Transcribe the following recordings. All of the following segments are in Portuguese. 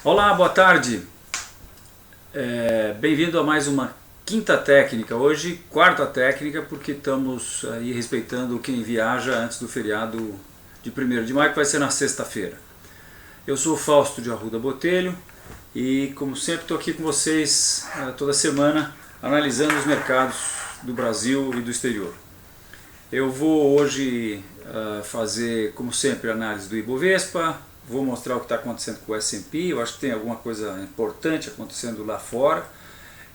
Olá, boa tarde. Bem-vindo a mais uma quinta técnica. Hoje, quarta técnica, porque estamos aí respeitando quem viaja antes do feriado de 1º de maio, que vai ser na sexta-feira. Eu sou o Fausto de Arruda Botelho e, como sempre, estou aqui com vocês toda semana analisando os mercados do Brasil e do exterior. Eu vou hoje fazer, como sempre, análise do Ibovespa. Vou mostrar o que está acontecendo com o S&P. Eu acho que tem alguma coisa importante acontecendo lá fora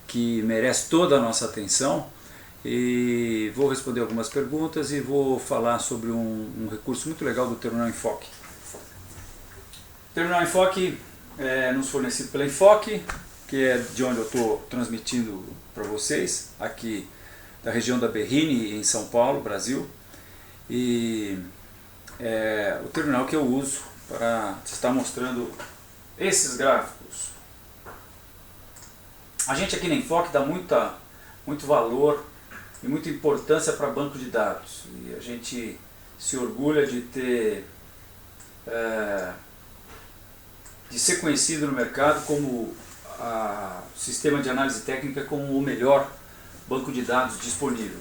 que merece toda a nossa atenção. E vou responder algumas perguntas e vou falar sobre um recurso muito legal do Terminal Enfoque. O Terminal Enfoque é nos fornecido pela Enfoque, que é de onde eu estou transmitindo para vocês, aqui da região da Berrini, em São Paulo, Brasil. E é o terminal que eu uso para estar mostrando esses gráficos. A gente aqui na Enfoque dá muito valor e muita importância para banco de dados. E a gente se orgulha de ter de ser conhecido no mercado como sistema de análise técnica como o melhor banco de dados disponível.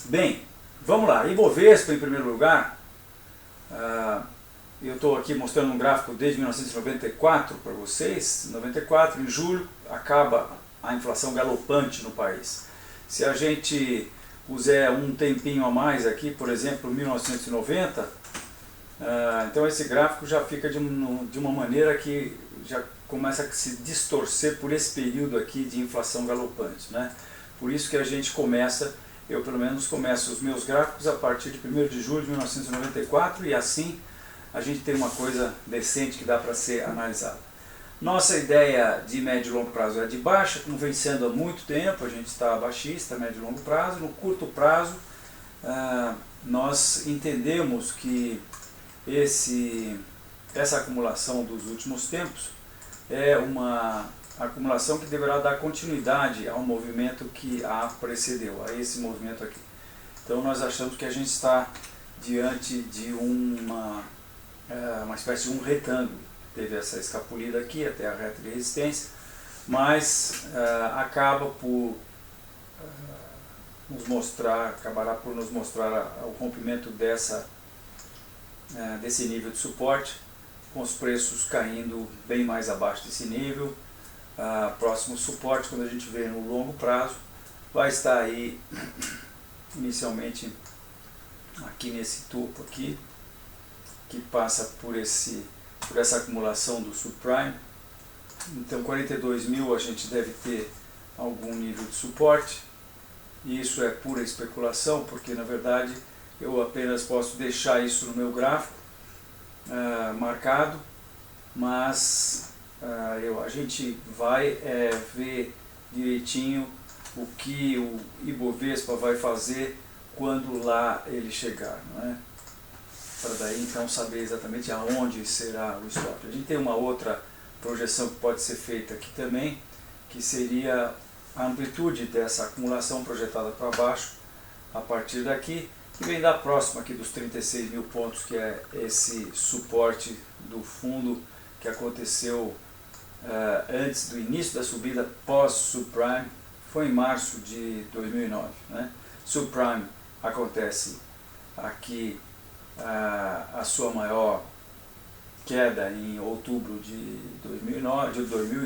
Bem, vamos lá. Ibovespa em primeiro lugar. Eu estou aqui mostrando um gráfico desde 1994 para vocês. Em 94, em julho, acaba a inflação galopante no país. Se a gente puser um tempinho a mais aqui, por exemplo, 1990, então esse gráfico já fica de uma maneira que já começa a se distorcer por esse período aqui de inflação galopante, né? Por isso que a gente começa, eu pelo menos começo os meus gráficos a partir de 1º de julho de 1994 e assim a gente tem uma coisa decente que dá para ser analisada. Nossa ideia de médio e longo prazo é de baixa, como vem sendo há muito tempo, a gente está baixista, médio e longo prazo. No curto prazo, nós entendemos que essa acumulação dos últimos tempos é uma acumulação que deverá dar continuidade ao movimento que a precedeu, a esse movimento aqui. Então nós achamos que a gente está diante de uma espécie de um retângulo. Teve essa escapulida aqui até a reta de resistência, mas acaba por acabará por nos mostrar o rompimento desse nível de suporte, com os preços caindo bem mais abaixo desse nível. Próximo suporte, quando a gente vê no longo prazo, vai estar aí inicialmente aqui nesse topo aqui, que passa por essa acumulação do subprime. Então 42.000 a gente deve ter algum nível de suporte, e isso é pura especulação, porque na verdade eu apenas posso deixar isso no meu gráfico marcado, mas a gente vai ver direitinho o que o Ibovespa vai fazer quando lá ele chegar, não é? Para daí então saber exatamente aonde será o stop. A gente tem uma outra projeção que pode ser feita aqui também, que seria a amplitude dessa acumulação projetada para baixo a partir daqui, que vem da próxima aqui dos 36.000 pontos, que é esse suporte do fundo que aconteceu antes do início da subida pós-subprime, foi em março de 2009. Né? Subprime acontece aqui a sua maior queda em outubro de 2008,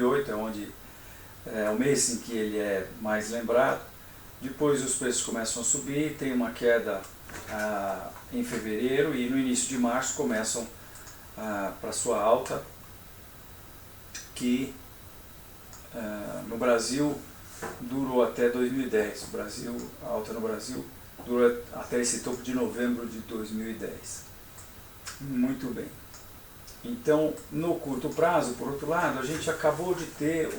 é o mês em que ele é mais lembrado. Depois os preços começam a subir, tem uma queda em fevereiro e no início de março começam para sua alta, que no Brasil durou até 2010. A alta no Brasil durou até esse topo de novembro de 2010. Muito bem. Então, no curto prazo, por outro lado, a gente acabou de ter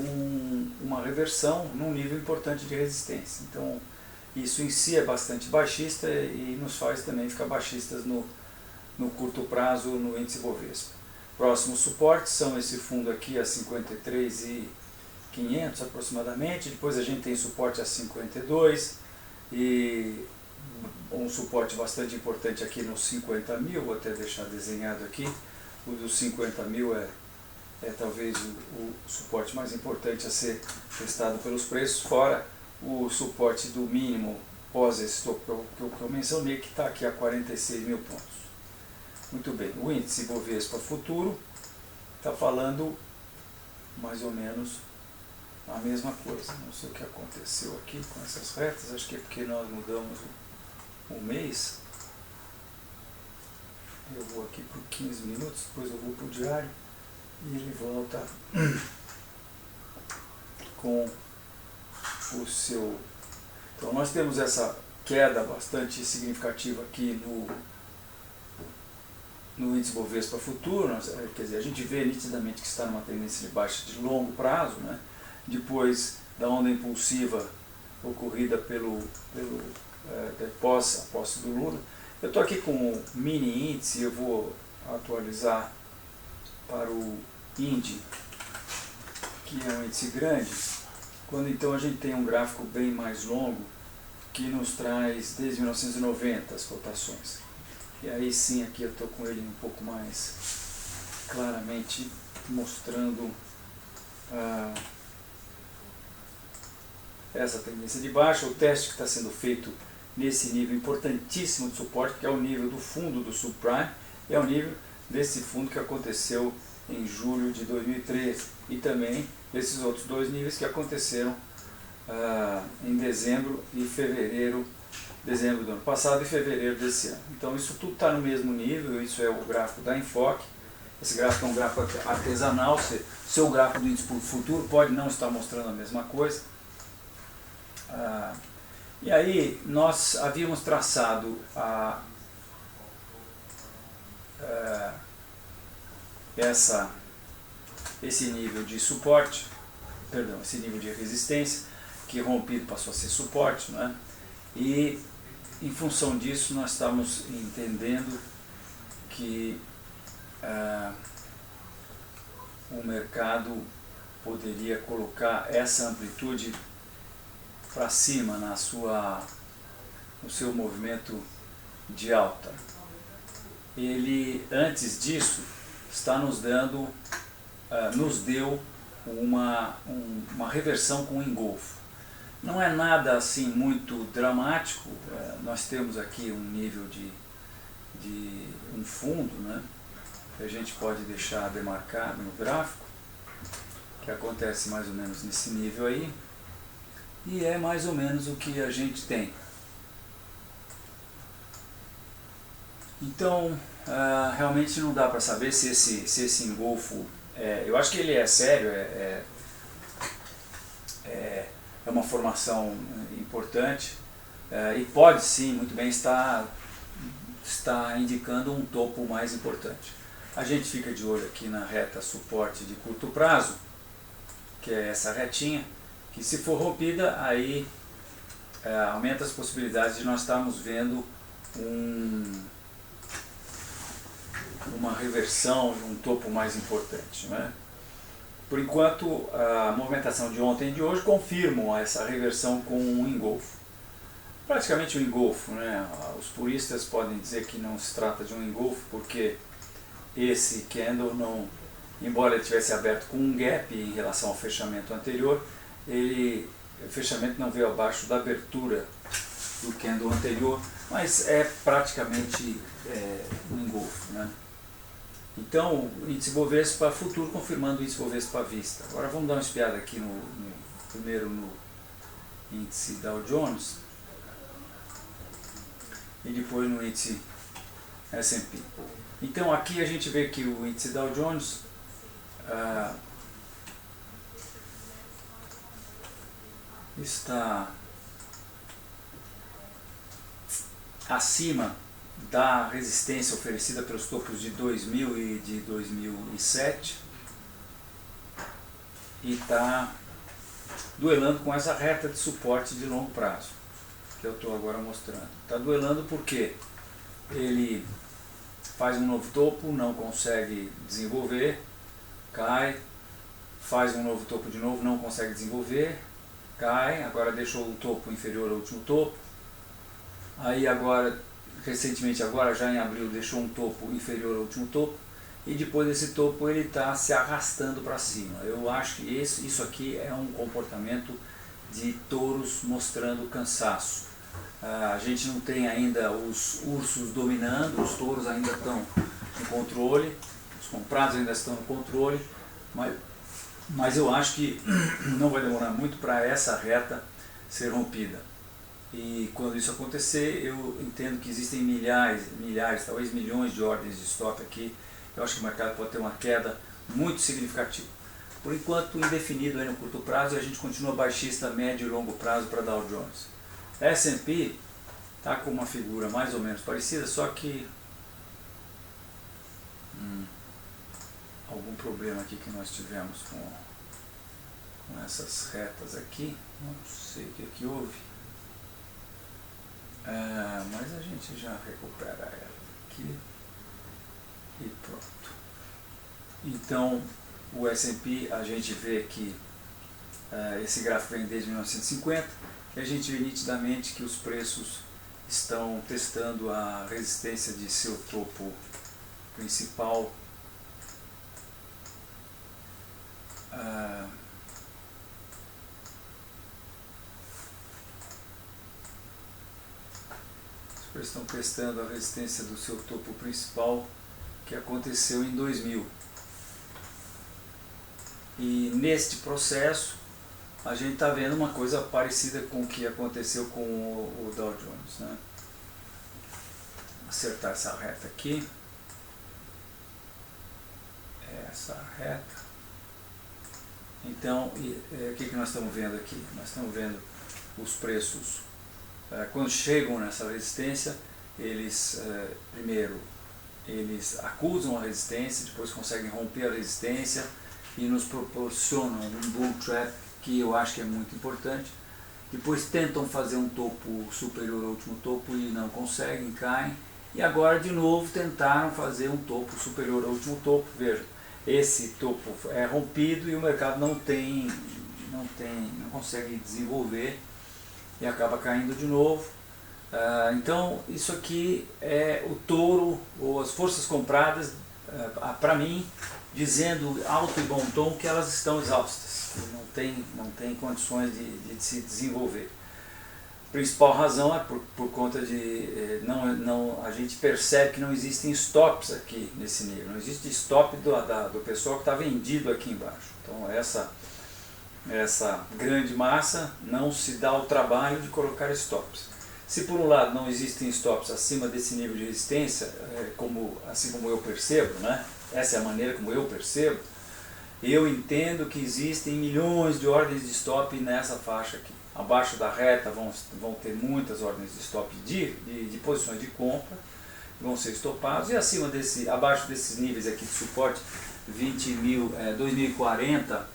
uma reversão num nível importante de resistência. Então, isso em si é bastante baixista e nos faz também ficar baixistas no curto prazo no índice Bovespa. Próximos suportes são esse fundo aqui a 53.500 aproximadamente, depois a gente tem suporte a 52 e um suporte bastante importante aqui nos 50.000, vou até deixar desenhado aqui. O dos 50.000 é talvez o suporte mais importante a ser testado pelos preços, fora o suporte do mínimo pós esse topo que eu mencionei, que está aqui a 46 mil pontos. Muito bem, o índice Ibovespa futuro está falando mais ou menos a mesma coisa. Não sei o que aconteceu aqui com essas retas, acho que é porque nós mudamos o mês. Eu vou aqui por 15 minutos, depois eu vou para o diário e ele volta com o seu... Então nós temos essa queda bastante significativa aqui no índice Bovespa futuro, quer dizer, a gente vê nitidamente que está numa tendência de baixa de longo prazo, né? Depois da onda impulsiva ocorrida após a posse do Lula. Eu estou aqui com o mini índice, eu vou atualizar para o INDI, que é um índice grande, quando então a gente tem um gráfico bem mais longo, que nos traz desde 1990 as cotações. E aí sim, aqui eu estou com ele um pouco mais claramente mostrando essa tendência de baixa, o teste que está sendo feito nesse nível importantíssimo de suporte, que é o nível do fundo do subprime, é o nível desse fundo que aconteceu em julho de 2013, e também esses outros dois níveis que aconteceram em dezembro e fevereiro, dezembro do ano passado e fevereiro desse ano. Então isso tudo está no mesmo nível, isso é o gráfico da Enfoque. Esse gráfico é um gráfico artesanal, seu gráfico do índice futuro pode não estar mostrando a mesma coisa. E aí nós havíamos traçado esse nível de suporte, perdão, esse nível de resistência, que rompido passou a ser suporte, né? E em função disso nós estamos entendendo que o mercado poderia colocar essa amplitude para cima no seu movimento de alta. Ele, antes disso, está nos deu uma reversão com engolfo. Não é nada assim muito dramático, nós temos aqui um nível de um fundo, né, que a gente pode deixar demarcado no gráfico, que acontece mais ou menos nesse nível aí, e é mais ou menos o que a gente tem. Então, realmente não dá para saber se esse engolfo, eu acho que ele é sério, é uma formação importante, e pode sim, muito bem, estar indicando um topo mais importante. A gente fica de olho aqui na reta suporte de curto prazo, que é essa retinha, que se for rompida, aí aumenta as possibilidades de nós estarmos vendo uma reversão, um topo mais importante, né? Por enquanto, a movimentação de ontem e de hoje confirmam essa reversão com um engolfo. Praticamente um engolfo, né? Os puristas podem dizer que não se trata de um engolfo, porque esse candle, não, embora ele tivesse aberto com um gap em relação ao fechamento anterior, o fechamento não veio abaixo da abertura do candle anterior, mas é praticamente um engolfo, né? Então, o índice Bovespa futuro confirmando o índice Bovespa à vista. Agora vamos dar uma espiada aqui primeiro no índice Dow Jones e depois no índice S&P. Então aqui a gente vê que o índice Dow Jones está acima da resistência oferecida pelos topos de 2000 e de 2007 e está duelando com essa reta de suporte de longo prazo que eu estou agora mostrando. Está duelando porque ele faz um novo topo, não consegue desenvolver, cai, faz um novo topo de novo, não consegue desenvolver, cai, agora deixou o topo inferior ao último topo, aí agora, recentemente agora, já em abril, deixou um topo inferior ao último topo, e depois desse topo ele está se arrastando para cima. Eu acho que isso aqui é um comportamento de touros mostrando cansaço. A gente não tem ainda os ursos dominando, os touros ainda estão no controle, os comprados ainda estão no controle, mas eu acho que não vai demorar muito para essa reta ser rompida. E quando isso acontecer, eu entendo que existem milhares, talvez milhões de ordens de stop aqui. Eu acho que o mercado pode ter uma queda muito significativa. Por enquanto, indefinido aí no curto prazo, e a gente continua baixista, médio e longo prazo para Dow Jones. S&P está com uma figura mais ou menos parecida, só que algum problema aqui que nós tivemos com essas retas aqui, não sei o que houve, mas a gente já recupera ela aqui e pronto. Então o S&P, a gente vê que esse gráfico vem desde 1950 e a gente vê nitidamente que os preços estão testando a resistência de seu topo principal. Os preços estão testando a resistência do seu topo principal, que aconteceu em 2000. E neste processo a gente está vendo uma coisa parecida com o que aconteceu com o Dow Jones, né? Acertar essa reta aqui, essa reta. Então, o que nós estamos vendo aqui? Nós estamos vendo os preços, quando chegam nessa resistência, eles primeiro eles acusam a resistência, depois conseguem romper a resistência e nos proporcionam um bull trap, que eu acho que é muito importante. Depois tentam fazer um topo superior ao último topo e não conseguem, caem. E agora de novo tentaram fazer um topo superior ao último topo. Veja, esse topo é rompido e o mercado não consegue desenvolver e acaba caindo de novo. Então isso aqui é o touro, ou as forças compradas, para mim, dizendo alto e bom tom que elas estão exaustas, que não tem condições de se desenvolver. A principal razão é por conta de a gente percebe que não existem stops aqui nesse nível, não existe stop do pessoal que está vendido aqui embaixo. Então essa grande massa não se dá o trabalho de colocar stops. Se por um lado não existem stops acima desse nível de resistência, assim como eu percebo, né? Essa é a maneira como eu percebo, eu entendo que existem milhões de ordens de stop nessa faixa aqui. Abaixo da reta vão ter muitas ordens de stop de posições de compra, vão ser estopados, e abaixo desses níveis aqui de suporte, 2040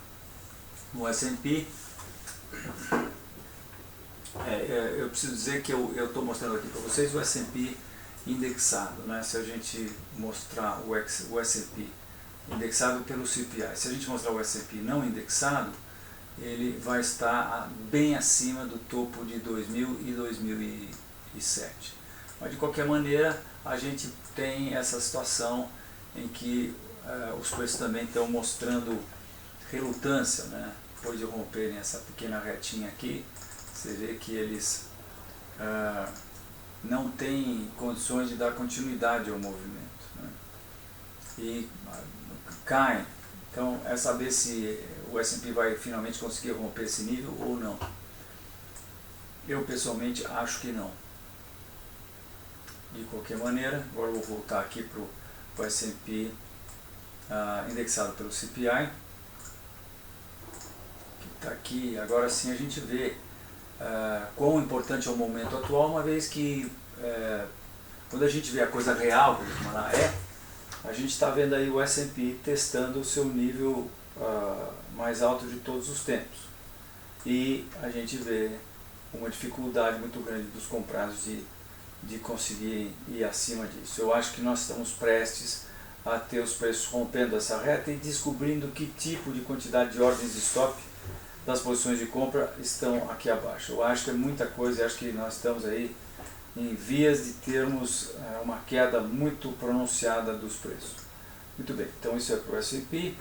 no S&P, eu preciso dizer que eu estou mostrando aqui para vocês o S&P indexado, né? Se a gente mostrar o S&P indexado pelo CPI, se a gente mostrar o S&P não indexado, ele vai estar bem acima do topo de 2000 e 2007. Mas de qualquer maneira, a gente tem essa situação em que os preços também estão mostrando relutância, né? Depois de romperem essa pequena retinha aqui, você vê que eles não têm condições de dar continuidade ao movimento, né? E caem. Então é saber se o S&P vai finalmente conseguir romper esse nível ou não. Eu pessoalmente acho que não. De qualquer maneira, agora eu vou voltar aqui para o S&P indexado pelo CPI, que está aqui. Agora sim a gente vê quão importante é o momento atual, uma vez que quando a gente vê a coisa real, como ela a gente está vendo aí o S&P testando o seu nível mais alto de todos os tempos. E a gente vê uma dificuldade muito grande dos comprados de conseguirem ir acima disso. Eu acho que nós estamos prestes a ter os preços rompendo essa reta e descobrindo que tipo de quantidade de ordens de stop das posições de compra estão aqui abaixo. Eu acho que é muita coisa, acho que nós estamos aí em vias de termos uma queda muito pronunciada dos preços. Muito bem, então isso é para o S&P.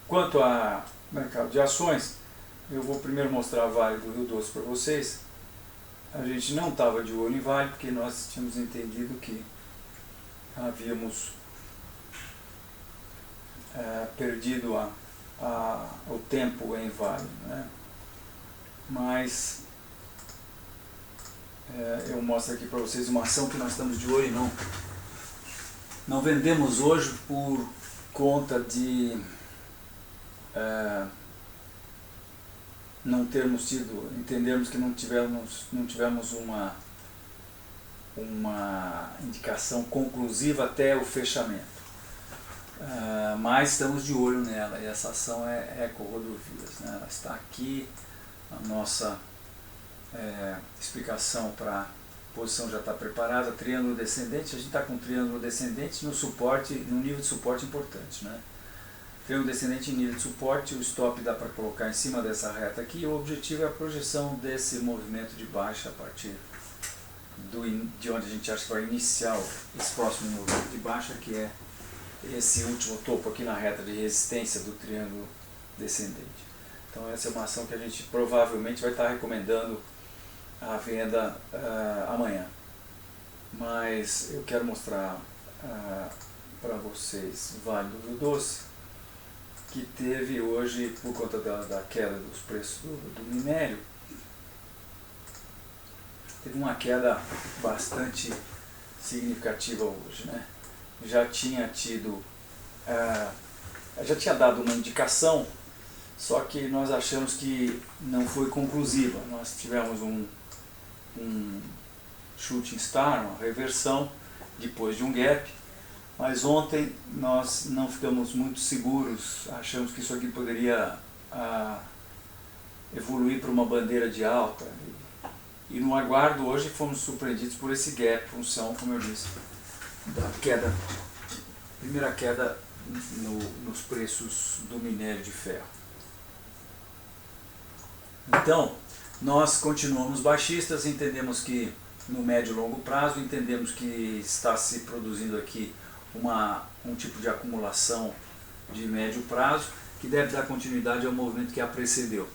Quanto a mercado de ações, eu vou primeiro mostrar a Vale do Rio Doce para vocês. A gente não estava de olho em Vale porque nós tínhamos entendido que havíamos perdido o tempo em Vale, né? Mas eu mostro aqui para vocês uma ação que nós estamos de olho e não vendemos hoje por conta de não termos tido, entendermos que não tivemos uma indicação conclusiva até o fechamento. Mas estamos de olho nela, e essa ação é EcoRodovias, né? Ela está aqui, a nossa explicação para a posição já está preparada, triângulo descendente, a gente está com triângulo descendente no nível de suporte importante, né? Triângulo descendente em nível de suporte, o stop dá para colocar em cima dessa reta aqui, o objetivo é a projeção desse movimento de baixa a partir de onde a gente acha que vai iniciar esse próximo movimento de baixa, que é esse último topo aqui na reta de resistência do triângulo descendente. Então essa é uma ação que a gente provavelmente vai estar recomendando a venda amanhã. Mas eu quero mostrar para vocês Vale do Rio Doce, que teve hoje, por conta da queda dos preços do minério, teve uma queda bastante significativa hoje, né? Já tinha dado uma indicação, só que nós achamos que não foi conclusiva. Nós tivemos um shooting star, uma reversão depois de um gap, mas ontem nós não ficamos muito seguros, achamos que isso aqui poderia evoluir para uma bandeira de alta, e no aguardo hoje fomos surpreendidos por esse gap, função, como eu disse, da queda, primeira queda nos preços do minério de ferro. Então, nós continuamos baixistas, entendemos que no médio e longo prazo, entendemos que está se produzindo aqui um tipo de acumulação de médio prazo, que deve dar continuidade ao movimento que a precedeu.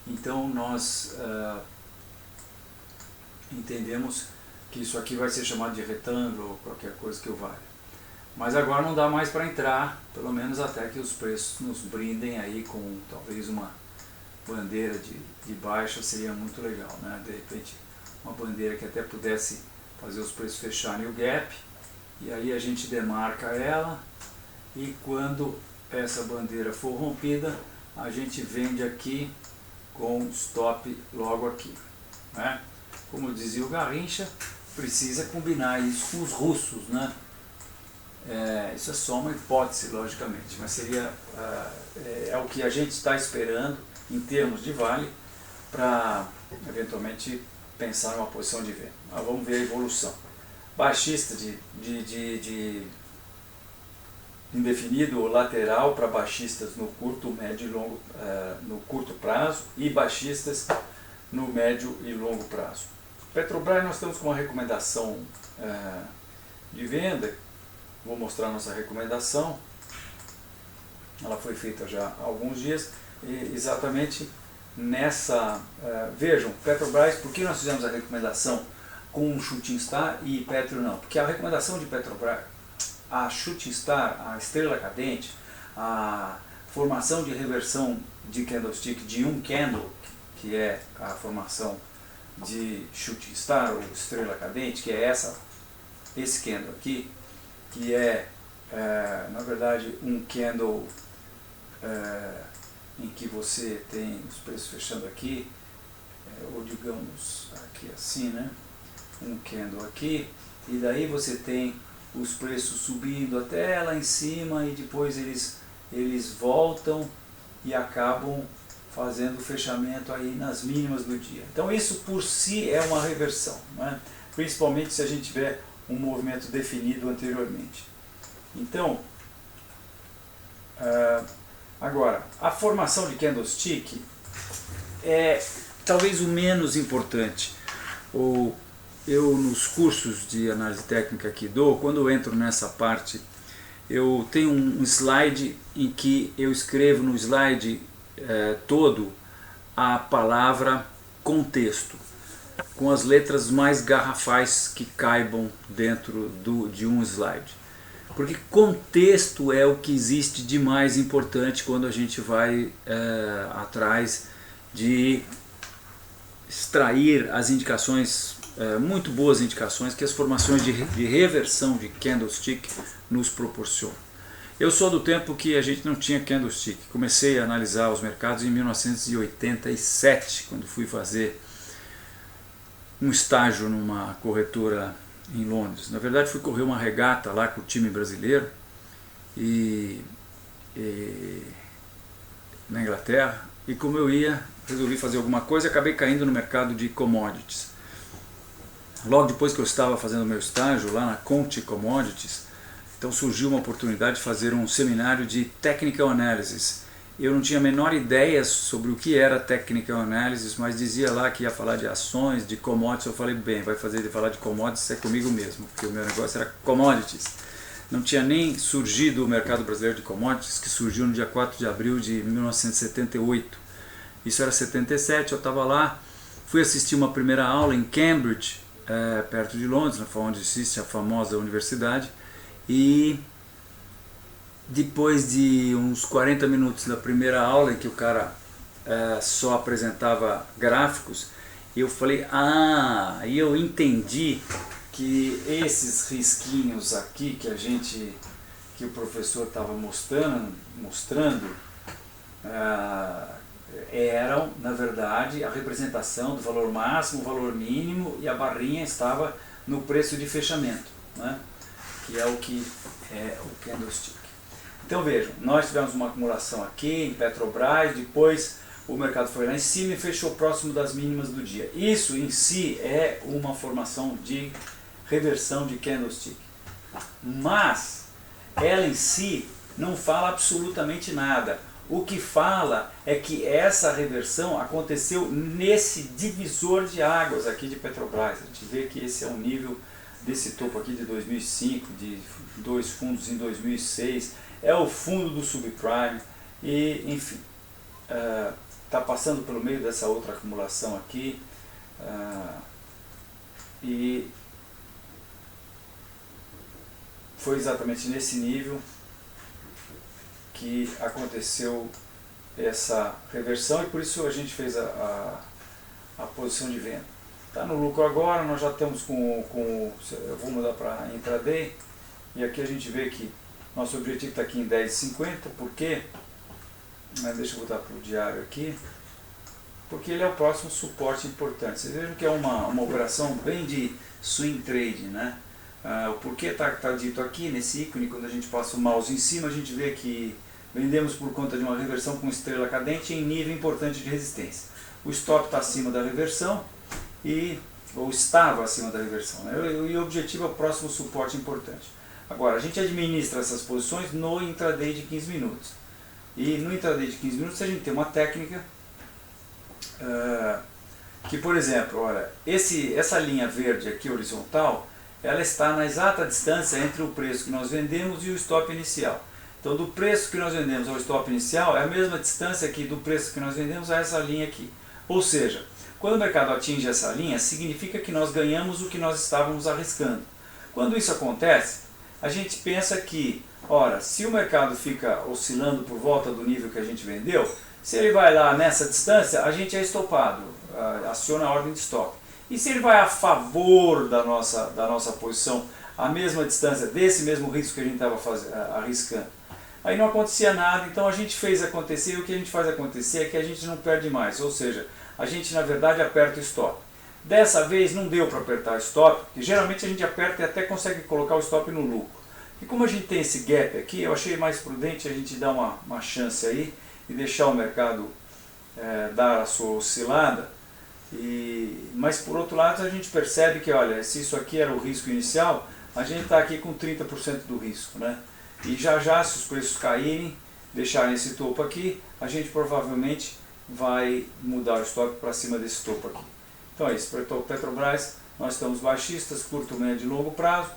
Então nós entendemos que isso aqui vai ser chamado de retângulo ou qualquer coisa que o valha. Mas agora não dá mais para entrar, pelo menos até que os preços nos brindem aí com talvez uma bandeira de baixa, seria muito legal, né? De repente uma bandeira que até pudesse fazer os preços fecharem o gap, e aí a gente demarca ela, e quando essa bandeira for rompida, a gente vende aqui com stop logo aqui, né? Como dizia o Garrincha, precisa combinar isso com os russos, né? Isso é só uma hipótese, logicamente, mas seria o que a gente está esperando em termos de Vale para eventualmente pensar numa posição de venda. Mas vamos ver a evolução. Baixista de indefinido ou lateral para baixistas no curto, médio e longo, no curto prazo, e baixistas no médio e longo prazo. Petrobras, nós estamos com uma recomendação de venda. Vou mostrar a nossa recomendação. Ela foi feita já há alguns dias, e exatamente nessa... vejam, Petrobras, por que nós fizemos a recomendação com um Shooting Star e Petro não? Porque a recomendação de Petrobras, a Shooting Star, a estrela cadente, a formação de reversão de candlestick de um candle, que é a formação de Shooting Star ou estrela cadente, que é esse candle aqui, que na verdade um candle em que você tem os preços fechando aqui, ou digamos aqui assim, né? Um candle aqui, e daí você tem os preços subindo até lá em cima, e depois eles voltam e acabam fazendo o fechamento aí nas mínimas do dia. Então isso por si é uma reversão, né? Principalmente se a gente tiver um movimento definido anteriormente. Então, agora, a formação de candlestick é talvez o menos importante, ou eu nos cursos de análise técnica que dou, quando eu entro nessa parte, eu tenho um slide em que eu escrevo no slide todo a palavra contexto, com as letras mais garrafais que caibam dentro de um slide. Porque contexto é o que existe de mais importante quando a gente vai atrás de extrair as indicações, muito boas indicações que as formações de reversão de candlestick nos proporcionam. Eu sou do tempo que a gente não tinha candlestick. Comecei a analisar os mercados em 1987, quando fui fazer um estágio numa corretora em Londres. Na verdade, fui correr uma regata lá com o time brasileiro na Inglaterra, e como eu ia, resolvi fazer alguma coisa e acabei caindo no mercado de commodities. Logo depois que eu estava fazendo meu estágio lá na Conti Commodities, então surgiu uma oportunidade de fazer um seminário de Technical Analysis. Eu não tinha a menor ideia sobre o que era Technical Analysis, mas dizia lá que ia falar de ações, de commodities. Eu falei, bem, vai falar de commodities é comigo mesmo, porque o meu negócio era commodities. Não tinha nem surgido o mercado brasileiro de commodities, que surgiu no dia 4 de abril de 1978. Isso era 77, eu estava lá, fui assistir uma primeira aula em Cambridge, perto de Londres, onde existe a famosa universidade, e depois de uns 40 minutos da primeira aula, em que o cara só apresentava gráficos, eu falei, e eu entendi que esses risquinhos aqui que o professor estava mostrando eram, na verdade, a representação do valor máximo, valor mínimo, e a barrinha estava no preço de fechamento, né? Que é o que é o candlestick. Então vejam, nós tivemos uma acumulação aqui em Petrobras, depois o mercado foi lá em cima e fechou próximo das mínimas do dia. Isso em si é uma formação de reversão de candlestick, mas ela em si não fala absolutamente nada. O que fala é que essa reversão aconteceu nesse divisor de águas aqui de Petrobras. A gente vê que esse é o nível desse topo aqui de 2005, de dois fundos em 2006, é o fundo do subprime, e enfim, está passando pelo meio dessa outra acumulação aqui, e foi exatamente nesse nível que aconteceu essa reversão, e por isso a gente fez a posição de venda. Está no lucro agora, nós já estamos eu vou mudar para intraday, e aqui a gente vê que nosso objetivo está aqui em 10,50, por quê? Deixa eu botar para o diário aqui, porque ele é o próximo suporte importante. Vocês vejam que é uma operação bem de swing trade, né? O porquê está dito aqui nesse ícone. Quando a gente passa o mouse em cima, a gente vê que vendemos por conta de uma reversão com estrela cadente em nível importante de resistência. O stop está acima da reversão, ou estava acima da reversão, né? E o objetivo é o próximo suporte importante. Agora, a gente administra essas posições no intraday de 15 minutos. E no intraday de 15 minutos a gente tem uma técnica que, por exemplo, olha, essa linha verde aqui horizontal, ela está na exata distância entre o preço que nós vendemos e o stop inicial. Então, do preço que nós vendemos ao stop inicial é a mesma distância aqui do preço que nós vendemos a essa linha aqui. Ou seja, quando o mercado atinge essa linha, significa que nós ganhamos o que nós estávamos arriscando. Quando isso acontece, a gente pensa que, ora, se o mercado fica oscilando por volta do nível que a gente vendeu, se ele vai lá nessa distância, a gente é estopado, aciona a ordem de stop. E se ele vai a favor da nossa posição, a mesma distância desse mesmo risco que a gente estava arriscando, aí não acontecia nada. Então a gente fez acontecer, e o que a gente faz acontecer é que a gente não perde mais, ou seja, a gente na verdade aperta o stop. Dessa vez não deu para apertar o stop, porque geralmente a gente aperta e até consegue colocar o stop no lucro. E como a gente tem esse gap aqui, eu achei mais prudente a gente dar uma chance aí e deixar o mercado dar a sua oscilada. Mas por outro lado a gente percebe que, olha, se isso aqui era o risco inicial, a gente está aqui com 30% do risco, né? E já se os preços caírem, deixarem esse topo aqui, a gente provavelmente vai mudar o stop para cima desse topo aqui. Então é isso, para o Petrobras nós estamos baixistas, curto, médio e longo prazo,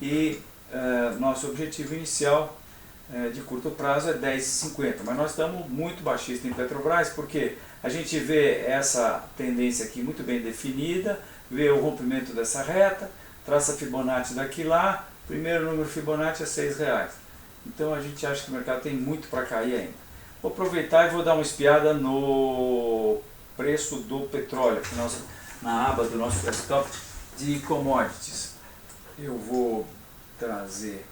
e nosso objetivo inicial de curto prazo é 10,50, mas nós estamos muito baixistas em Petrobras, porque a gente vê essa tendência aqui muito bem definida, vê o rompimento dessa reta, traça Fibonacci daqui lá, primeiro número Fibonacci é R$6. Então a gente acha que o mercado tem muito para cair ainda. Vou aproveitar e vou dar uma espiada no preço do petróleo, aqui na aba do nosso desktop de commodities. Eu vou trazer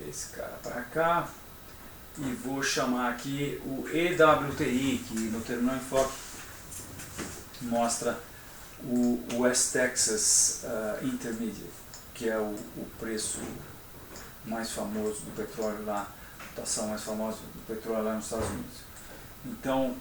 esse cara para cá e vou chamar aqui o EWTI, que no Terminal Enfoque mostra o West Texas Intermediate, que é o preço mais famoso do petróleo lá, a cotação mais famosa do petróleo lá nos Estados Unidos. Então,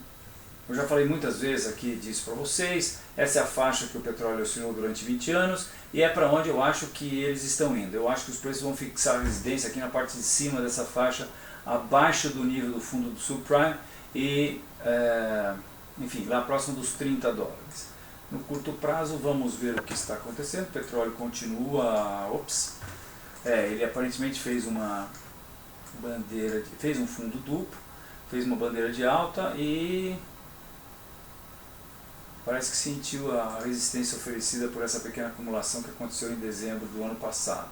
eu já falei muitas vezes aqui disso para vocês, essa é a faixa que o petróleo oscilou durante 20 anos e é para onde eu acho que eles estão indo. Eu acho que os preços vão fixar residência aqui na parte de cima dessa faixa, abaixo do nível do fundo do subprime e, enfim, lá próximo dos $30. No curto prazo vamos ver o que está acontecendo, o petróleo continua, ele aparentemente fez uma bandeira, fez um fundo duplo, fez uma bandeira de alta e parece que sentiu a resistência oferecida por essa pequena acumulação que aconteceu em dezembro do ano passado.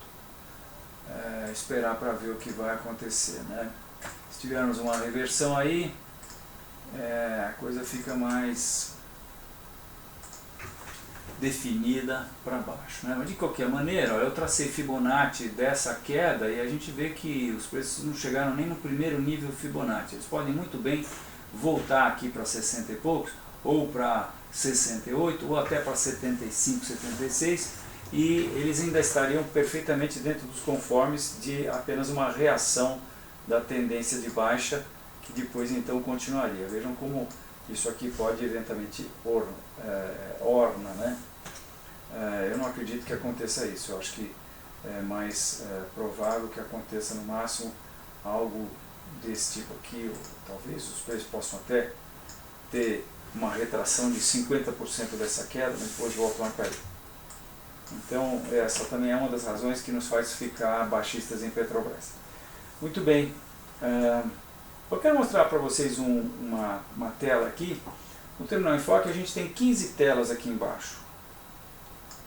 Esperar para ver o que vai acontecer, né? Se tivermos uma reversão aí, a coisa fica mais definida para baixo, né? Mas de qualquer maneira, eu tracei Fibonacci dessa queda e a gente vê que os preços não chegaram nem no primeiro nível Fibonacci. Eles podem muito bem voltar aqui para 60 e poucos, ou para 68, ou até para 75, 76, e eles ainda estariam perfeitamente dentro dos conformes de apenas uma reação da tendência de baixa, que depois então continuaria. Vejam como isso aqui pode eventualmente orna, né? Eu não acredito que aconteça isso, eu acho que é mais provável que aconteça no máximo algo desse tipo aqui, ou talvez os preços possam até ter uma retração de 50% dessa queda, mas depois voltam a cair. Então essa também é uma das razões que nos faz ficar baixistas em Petrobras. Muito bem, eu quero mostrar para vocês uma tela aqui. No Terminal Enfoque a gente tem 15 telas aqui embaixo,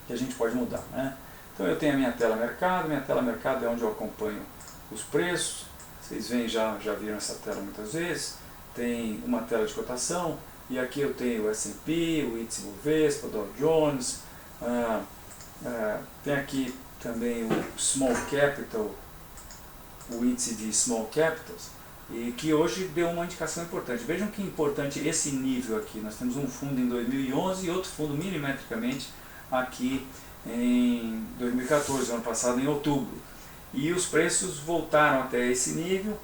que a gente pode mudar, né? Então eu tenho a minha tela mercado é onde eu acompanho os preços, vocês veem, já viram essa tela muitas vezes, tem uma tela de cotação, e aqui eu tenho o S&P, o índice Bovespa, o Dow Jones, tem aqui também o Small Capital, o índice de Small Capitals, e que hoje deu uma indicação importante. Vejam que importante esse nível aqui. Nós temos um fundo em 2011 e outro fundo milimetricamente aqui em 2014, ano passado em outubro. E os preços voltaram até esse nível,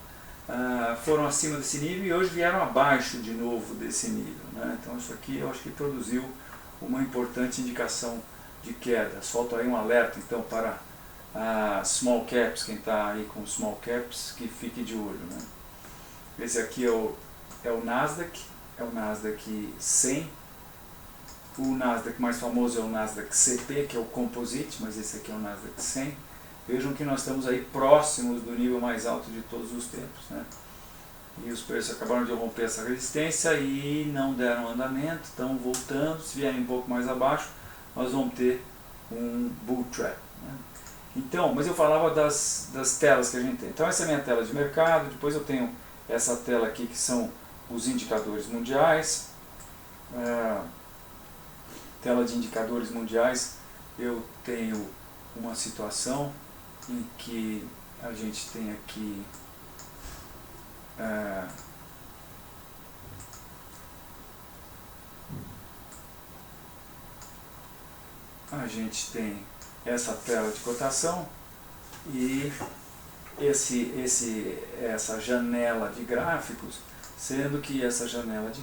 foram acima desse nível e hoje vieram abaixo de novo desse nível, né? Então isso aqui eu acho que produziu uma importante indicação de queda. Solto aí um alerta então para small caps, quem está aí com small caps, que fique de olho, né? Esse aqui é o Nasdaq, é o Nasdaq 100. O Nasdaq mais famoso é o Nasdaq CP, que é o Composite, mas esse aqui é o Nasdaq 100. Vejam que nós estamos aí próximos do nível mais alto de todos os tempos, né? E os preços acabaram de romper essa resistência e não deram andamento, estão voltando. Se vierem um pouco mais abaixo, nós vamos ter um bull trap, né? Então, mas eu falava das telas que a gente tem. Então essa é a minha tela de mercado, depois eu tenho essa tela aqui que são os indicadores mundiais. Tela de indicadores mundiais, eu tenho uma situação em que a gente tem aqui a gente tem essa tela de cotação e essa janela de gráficos, sendo que essa janela de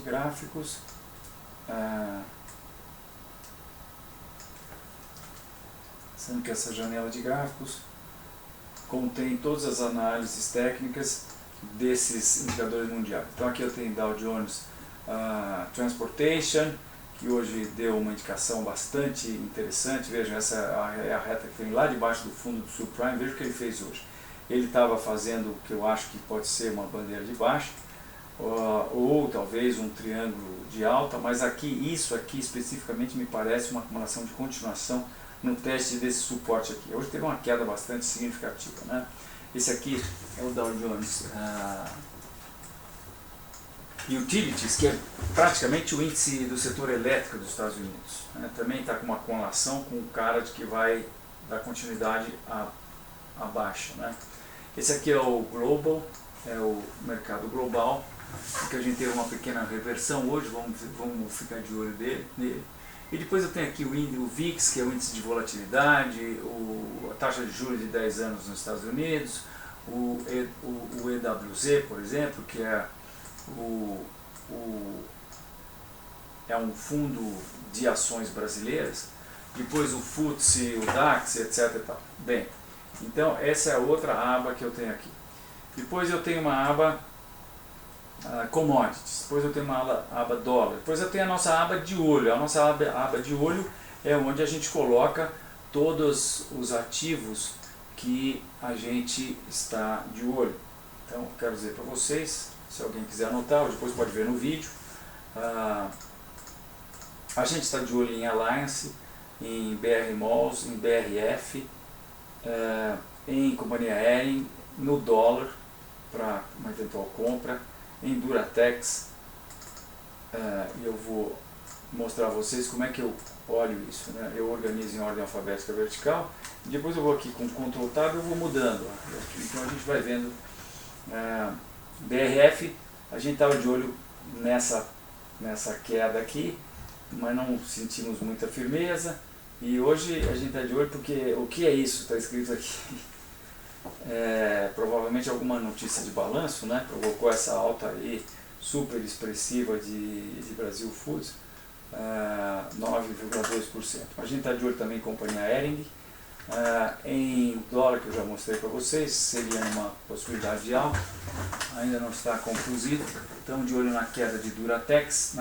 gráficos contém todas as análises técnicas desses indicadores mundiais. Então aqui eu tenho Dow Jones Transportation, que hoje deu uma indicação bastante interessante. Vejam, essa é a reta que vem lá debaixo do fundo do subprime. Veja o que ele fez hoje. Ele estava fazendo o que eu acho que pode ser uma bandeira de baixa, ou talvez um triângulo de alta, mas aqui, isso aqui especificamente me parece uma acumulação de continuação no teste desse suporte aqui. Hoje teve uma queda bastante significativa, né? Esse aqui é o Dow Jones Utilities, que é praticamente o índice do setor elétrico dos Estados Unidos, né? Também está com uma acumulação com o cara de que vai dar continuidade à baixa, né? Esse aqui é o Global, é o mercado global, que a gente teve uma pequena reversão hoje, vamos ficar de olho nele. E depois eu tenho aqui o VIX, que é o índice de volatilidade, a taxa de juros de 10 anos nos Estados Unidos, o EWZ, por exemplo, que é um fundo de ações brasileiras, depois o FTSE, o DAX, etc. e tal. Bem, então essa é a outra aba que eu tenho aqui. Depois eu tenho uma aba commodities, depois eu tenho uma aba dólar, depois eu tenho a nossa aba de olho. A nossa aba de olho é onde a gente coloca todos os ativos que a gente está de olho. Então quero dizer para vocês, se alguém quiser anotar, ou depois pode ver no vídeo, a gente está de olho em Alliance, em BR Malls, em BRF, em companhia aérea, no dólar para uma eventual compra, em Duratex, e eu vou mostrar a vocês como é que eu olho isso, né? Eu organizo em ordem alfabética vertical, e depois eu vou aqui com Ctrl Tab e eu vou mudando, então a gente vai vendo. BRF, a gente estava de olho nessa queda aqui, mas não sentimos muita firmeza, e hoje a gente está de olho porque o que é isso? Está escrito aqui. Provavelmente alguma notícia de balanço, né? Provocou essa alta aí super expressiva de Brasil Foods, 9,2%. A gente está de olho também em companhia Hering, em dólar, que eu já mostrei para vocês, seria uma possibilidade de alta, ainda não está concluído. Estamos de olho na queda de Duratex,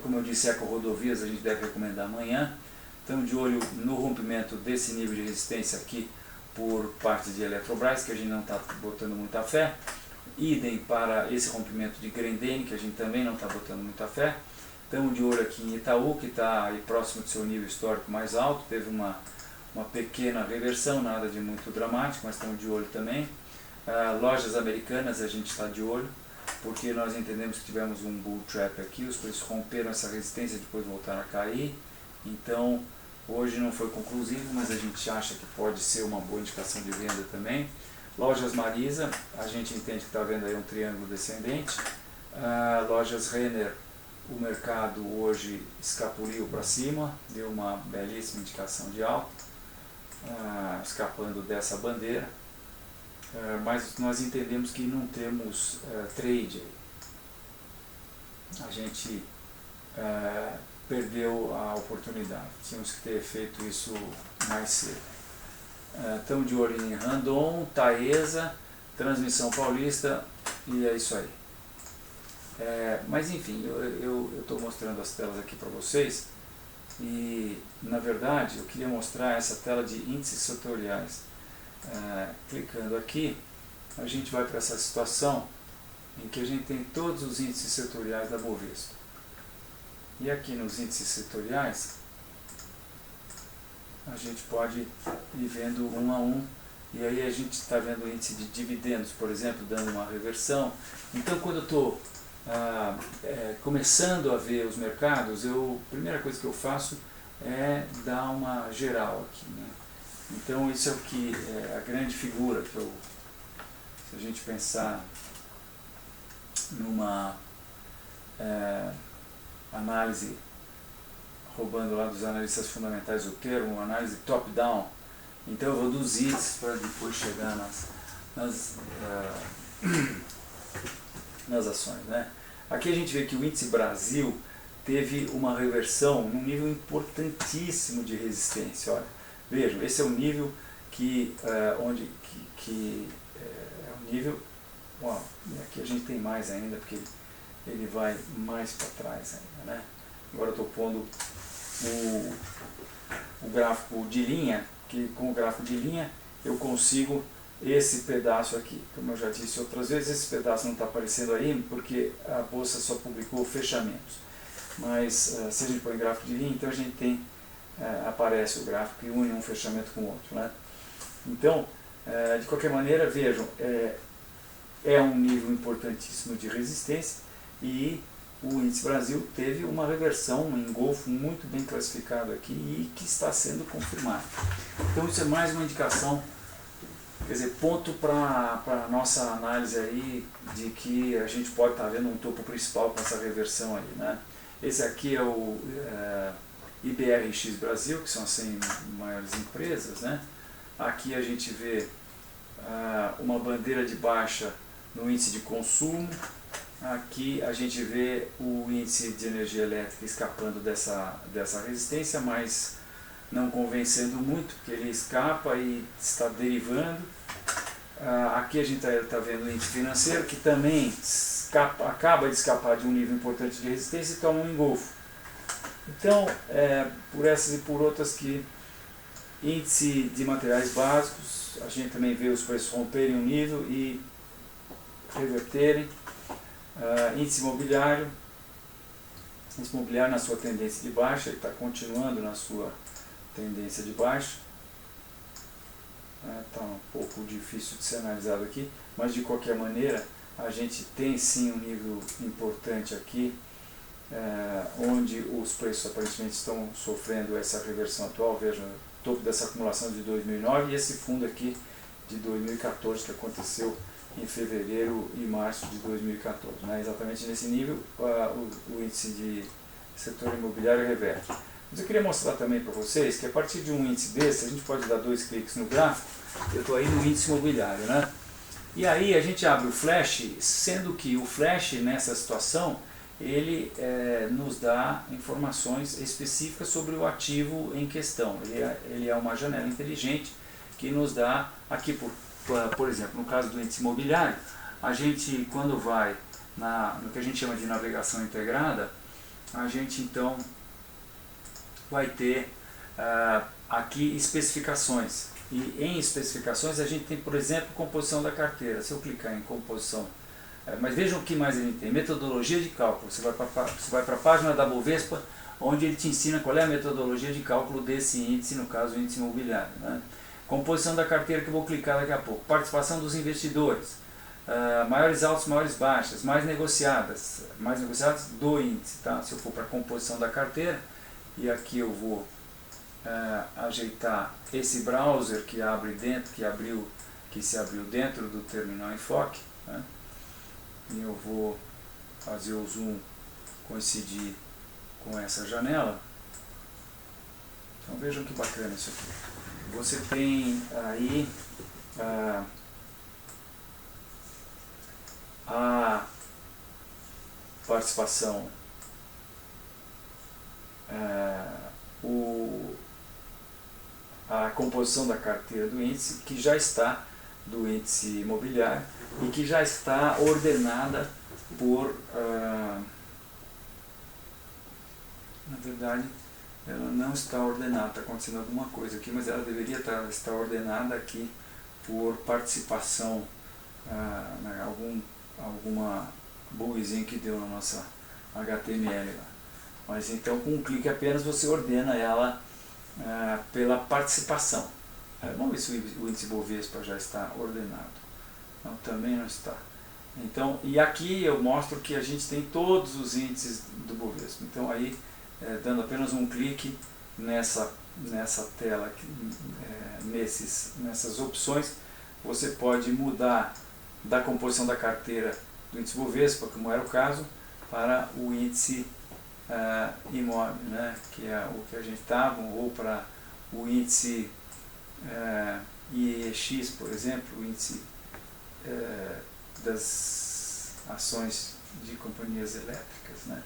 como eu disse, Eco-Rodovias a gente deve recomendar amanhã. Estamos de olho no rompimento desse nível de resistência aqui por parte de Eletrobras, que a gente não está botando muita fé. Idem para esse rompimento de Grendene, que a gente também não está botando muita fé. Estamos de olho aqui em Itaú, que está aí próximo do seu nível histórico mais alto, teve uma pequena reversão, nada de muito dramático, mas estamos de olho também. Lojas americanas a gente está de olho, porque nós entendemos que tivemos um bull trap aqui, os preços romperam essa resistência e depois voltaram a cair. Então hoje não foi conclusivo, mas a gente acha que pode ser uma boa indicação de venda também. Lojas Marisa, a gente entende que está vendo aí um triângulo descendente. Lojas Renner, o mercado hoje escapuliu para cima, deu uma belíssima indicação de alta, escapando dessa bandeira, mas nós entendemos que não temos trade aí. A gente perdeu a oportunidade, tínhamos que ter feito isso mais cedo. Estamos de olho em Randon, Taesa, Transmissão Paulista, e é isso aí. Mas enfim, eu estou mostrando as telas aqui para vocês, e na verdade eu queria mostrar essa tela de índices setoriais. Clicando aqui, a gente vai para essa situação em que a gente tem todos os índices setoriais da Bovespa. E aqui nos índices setoriais, a gente pode ir vendo um a um, e aí a gente está vendo o índice de dividendos, por exemplo, dando uma reversão. Então quando eu estou começando a ver os mercados, a primeira coisa que eu faço é dar uma geral aqui, né? Então isso é o que a grande figura que se a gente pensar numa análise, roubando lá dos analistas fundamentais o termo, uma análise top-down, então eu vou dos índices para depois chegar nas ações, né? Aqui a gente vê que o índice Brasil teve uma reversão num nível importantíssimo de resistência. Olha, vejam, esse é o nível que é um nível, aqui a gente tem mais ainda, porque ele vai mais para trás ainda, né? Agora eu estou pondo o gráfico de linha, que com o gráfico de linha eu consigo esse pedaço aqui. Como eu já disse outras vezes, esse pedaço não está aparecendo aí porque a bolsa só publicou fechamentos. Mas se a gente põe gráfico de linha, então a gente tem, aparece o gráfico e une um fechamento com o outro, né? Então, de qualquer maneira, vejam, é um nível importantíssimo de resistência e o índice Brasil teve uma reversão, um engolfo muito bem classificado aqui e que está sendo confirmado. Então isso é mais uma indicação, quer dizer, ponto para a nossa análise aí de que a gente pode estar vendo um topo principal com essa reversão aí, né? Esse aqui é o IBRX Brasil, que são as 100 maiores empresas, né? Aqui a gente vê uma bandeira de baixa no índice de consumo. Aqui a gente vê o índice de energia elétrica escapando dessa resistência, mas não convencendo muito, porque ele escapa e está derivando. Aqui a gente está vendo o índice financeiro, que também acaba de escapar de um nível importante de resistência e toma um engolfo. Então, por essas e por outras que índice de materiais básicos, a gente também vê os preços romperem um nível e reverterem. Índice imobiliário na sua tendência de baixa, ele está continuando na sua tendência de baixa. Está um pouco difícil de ser analisado aqui, mas de qualquer maneira a gente tem sim um nível importante aqui, onde os preços aparentemente estão sofrendo essa reversão atual. Veja, o topo dessa acumulação de 2009 e esse fundo aqui de 2014 que aconteceu em fevereiro e março de 2014. Né? Exatamente nesse nível o índice de setor imobiliário reverte. Mas eu queria mostrar também para vocês que a partir de um índice desse, a gente pode dar 2 cliques no gráfico, eu estou aí no índice imobiliário, né? E aí a gente abre o flash, sendo que o flash nessa situação, ele nos dá informações específicas sobre o ativo em questão. Ele é uma janela inteligente que nos dá, aqui por exemplo, no caso do índice imobiliário, a gente quando vai no que a gente chama de navegação integrada, a gente então vai ter aqui especificações. E em especificações a gente tem, por exemplo, composição da carteira. Se eu clicar em composição, mas vejam o que mais ele tem: metodologia de cálculo. Você vai para a página da Bovespa, onde ele te ensina qual é a metodologia de cálculo desse índice, no caso o índice imobiliário, né? Composição da carteira, que eu vou clicar daqui a pouco. Participação dos investidores, maiores altos, maiores baixas, mais negociadas do índice, tá? Se eu for para a composição da carteira, e aqui eu vou ajeitar esse browser que abre dentro, que se abriu dentro do terminal enfoque, né? E eu vou fazer o zoom coincidir com essa janela. Então vejam que bacana isso aqui. Você tem aí a participação, a composição da carteira do índice, que já está do índice imobiliário e que já está ordenada por, na verdade ela não está ordenada, está acontecendo alguma coisa aqui, mas ela deveria estar ordenada aqui por participação, alguma bugzinho que deu na nossa HTML lá. Mas então com um clique apenas você ordena ela pela participação. Vamos ver se o índice Bovespa já está ordenado. Não, também não está. Então, e aqui eu mostro que a gente tem todos os índices do Bovespa. Então aí, dando apenas um clique nessa tela, nessas opções, você pode mudar da composição da carteira do índice Bovespa, como era o caso, para o índice imóvel, né, que é o que a gente estava, ou para o índice IEX, por exemplo, o índice das ações de companhias elétricas, né.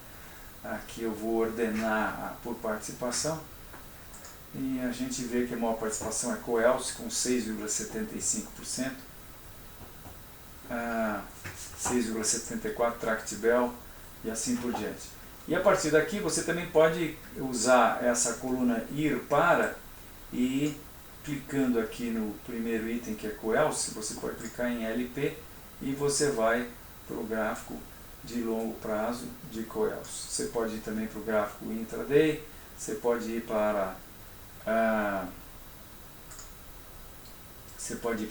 Aqui eu vou ordenar por participação e a gente vê que a maior participação é Coelce com 6,75%, 6,74% Tractebel e assim por diante. E a partir daqui você também pode usar essa coluna ir para e clicando aqui no primeiro item que é Coelse, você pode clicar em LP e você vai para o gráfico de longo prazo de Coelse. Você pode ir também para o gráfico intraday, você pode ir para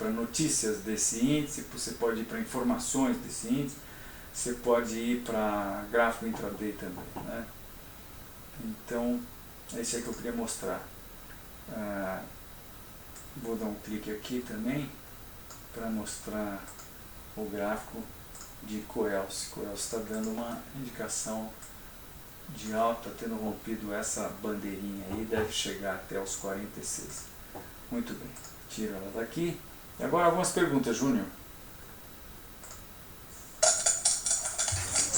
notícias desse índice, você pode ir para informações desse índice, você pode ir para gráfico intraday também, né? Então, esse é que eu queria mostrar. Vou dar um clique aqui também para mostrar o gráfico de Coelse. Coelse está dando uma indicação de alta, tendo rompido essa bandeirinha aí, deve chegar até os 46. Muito bem, tira ela daqui. E agora algumas perguntas, Júnior.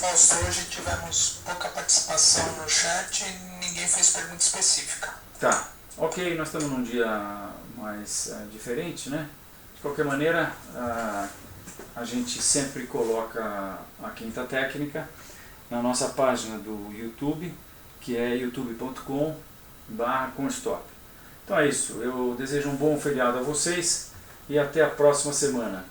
Moço, hoje tivemos pouca participação no chat e ninguém fez pergunta específica. Tá, ok, nós estamos num dia mais diferente, né? De qualquer maneira, a gente sempre coloca a quinta técnica na nossa página do YouTube, que é youtube.com/constop. Então é isso, eu desejo um bom feriado a vocês e até a próxima semana.